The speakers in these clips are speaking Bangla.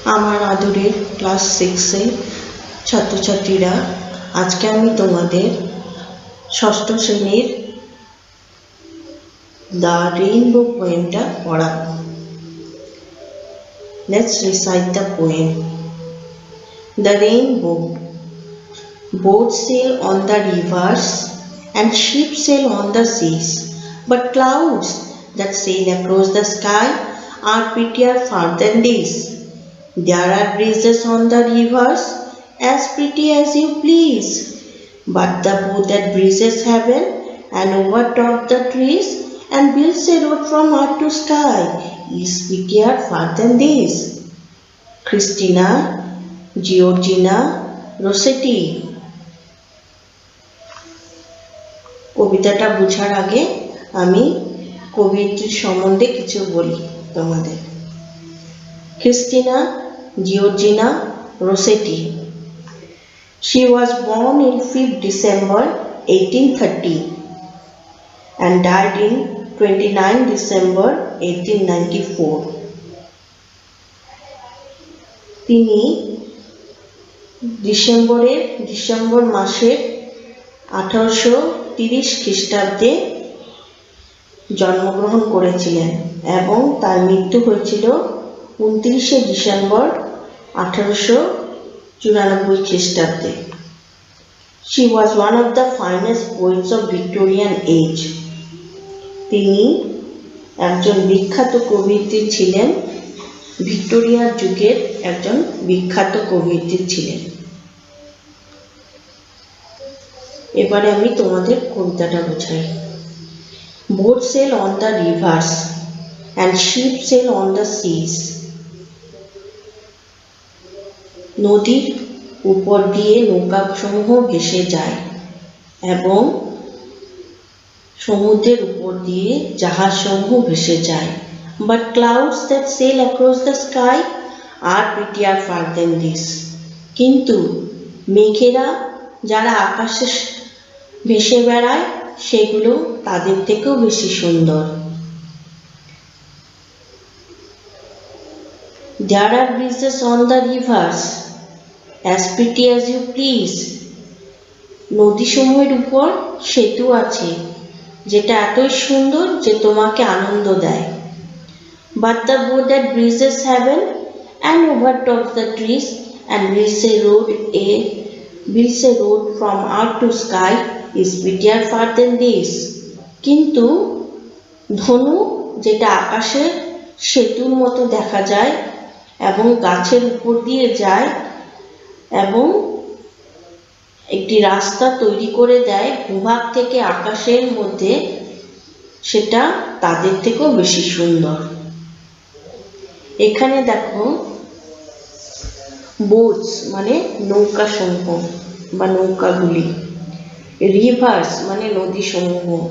আমার আদরের ক্লাস 6 এর ছাত্রছাত্রীরা, আজকে আমি তোমাদের ষষ্ঠ শ্রেণীর দ্য রেইনবো পোয়েমটা পড়াবো। Let's recite the poem. The rainbow. Boats sail on the rivers and ships sail on the seas, but clouds that sail across the sky are prettier far than these. There are breezes on the rivers as pretty as you please, but the boat that breezes heaven and overtop the trees and builds a road from earth to sky is prettier far than this. Christina Georgina Rossetti. কবিতাটা বোঝার আগে আমি কবিটির সম্বন্ধে কিছু বলি তোমাদের। Christina Georgina Rossetti. She was born in 5th December 1830 and died in 29 December 1894. তিনি ডিসেম্বর মাসের 1830 খ্রিস্টাব্দে জন্মগ্রহণ করেছিলেন এবং তার মৃত্যু হয়েছিল 29 ডিসেম্বর 1894 খ্রিস্টাব্দে। She was one of the finest poets of Victorian age. তিনি একজন বিখ্যাত কবয়িত্রী ছিলেন, ভিক্টোরিয়ার যুগের একজন বিখ্যাত কবয়িত্রী ছিলেন। এবারে আমি তোমাদের কবিতাটা বোঝাই। Boats sail on the rivers and ships sail on the seas. নদীর উপর দিয়ে নৌকাসমূহ ভেসে যায় এবং সমুদ্রের উপর দিয়ে জাহাজসমূহ ভেসে যায়। But clouds that sail across the sky are prettier far than this. কিন্তু মেঘেরা যারা আকাশে ভেসে বেড়ায় সেগুলো তাদের থেকেও বেশি সুন্দর। There are breezes on the rivers as pretty as you please. নদীসমূহের উপর সেতু আছে যেটা এতই সুন্দর যে তোমাকে আনন্দ দেয়। But the boat that breezes heaven and overtops the trees and builds a road from earth to sky is prettier far than this. কিন্তু ধনু যেটা আকাশে সেতুর মতো দেখা যায় এবং গাছের উপর দিয়ে যায় এবং একটি রাস্তা তৈরি করে দেয় ভূভাগ থেকে আকাশের মধ্যে, সেটা তাদের থেকেও বেশি সুন্দর। এখানে দেখো, বোটস মানে নৌকা সমূহ বা নৌকাগুলি, রিভার্স মানে নদী সমূহ,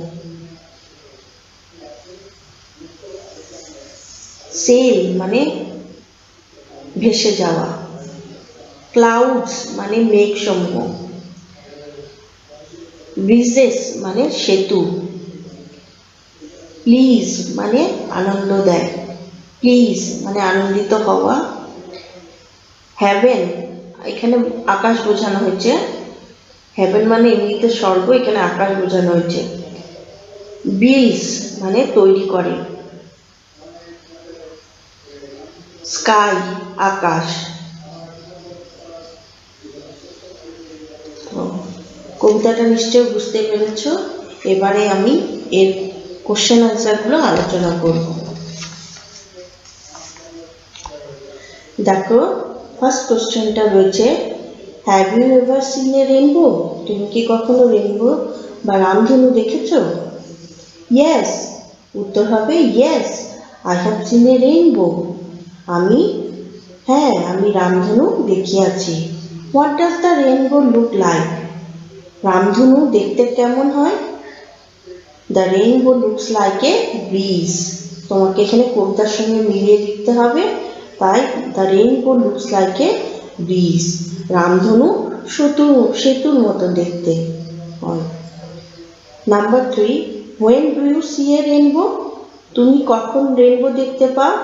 সেল মানে ভেসে যাওয়া, ক্লাউডস মানে মেঘ সমূহ, ব্রিজেস মানে সেতু, প্লিজ মানে আনন্দ দেয়, প্লিজ মানে আনন্দিত হওয়া, হেভেন এখানে আকাশ বোঝানো হয়েছে, হেভেন মানে এমনিতে স্বর্গ, এখানে আকাশ বোঝানো হয়েছে, বিলস মানে তৈরি করে, স্কাই আকাশ। কবিতাটা নিশ্চয়ই বুঝতে পেরেছ। এবারে আমি এর কোশ্চেন আনসারগুলো আলোচনা করব। দেখো, ফার্স্ট কোশ্চেনটা রয়েছে, have you ever seen a rainbow? তুমি কি কখনো রেইনবো বা রামধনু দেখেছ? ইয়েস, উত্তর হবে yes, I have seen a rainbow. আমি রামধনু দেখিয়াছি। What does the rainbow look like? রামধনু দেখতে কেমন হয়? The rainbow looks like a bridge. তোমাকে এখানে কবিতার সঙ্গে মিলিয়ে লিখতে হবে, তাই the rainbow looks like a bridge. রামধনু সেতুর মতো দেখতে হয়। Number 3, when do you see a rainbow? তুমি কখন রেইনবো দেখতে পাও?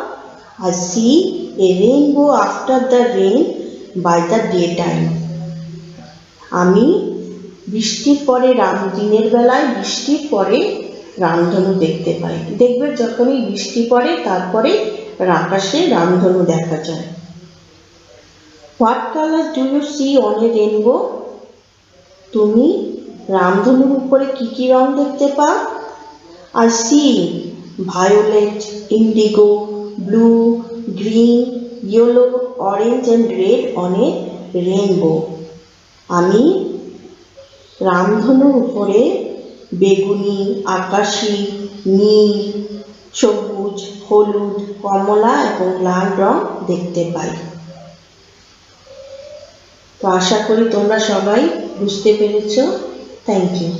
I see a rainbow after the rain by the daytime. আমি বৃষ্টির পরে দিনের বেলায় বৃষ্টির পরে রামধনু দেখতে পাই। দেখবে যখনই বৃষ্টি পড়ে তারপরে আকাশে রামধনু দেখা যায়। What color do you see on a rainbow? তুমি রামধনুর উপরে কি কি রং দেখতে পাও? I see violet, indigo, blue, green, yellow, orange and red on a rainbow. আমি রামধনুর উপরে বেগুনি, আকাশী, নীল, সবুজ, হলুদ, কমলা এবং লাল রং দেখতে পাই। তো আশা করি তোমরা সবাই বুঝতে পেরেছো। Thank you.